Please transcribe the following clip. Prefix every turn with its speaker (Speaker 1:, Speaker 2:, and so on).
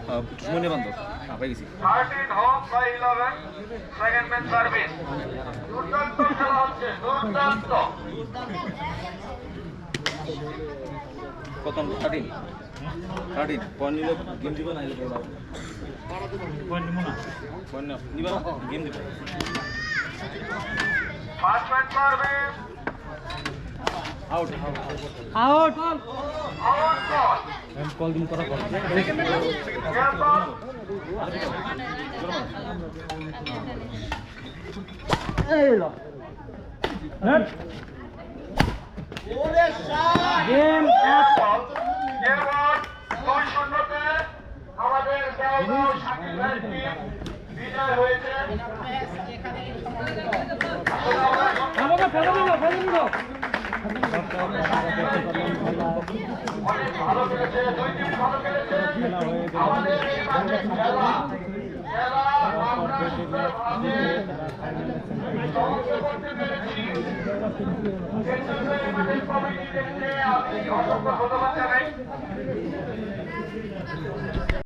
Speaker 1: সুমনি বান্ধব পাই গেছি
Speaker 2: 13 home by 11 second match service দুর্দান্ত খেলা হচ্ছে দুর্দান্ত
Speaker 1: কত 13 পয়েন্ট নিলে গেম দিব না পয়েন্ট নিবা গেম দিব
Speaker 2: first match service
Speaker 1: out
Speaker 3: out
Speaker 2: out বল
Speaker 1: কল দিন করা কল
Speaker 2: গেম বল
Speaker 3: এই লো গেম অ্যাপ
Speaker 2: গেম বল 2-0 তে আমাদের দেওয়াল শাকিল ভাই টিম বিজয় হয়েছে
Speaker 3: আমাকে ফেলে দিল
Speaker 2: অনেক ভালো খেলেছে দুই টিম ভালো খেলেছে আমাদের এই ম্যাচের খেলা আমরা সুন্দরভাবে সমাপ্ত করতে পেরেছি এই জন্য আমাদের কমিটি দেখতে আমি অসংখ্য ধন্যবাদ জানাই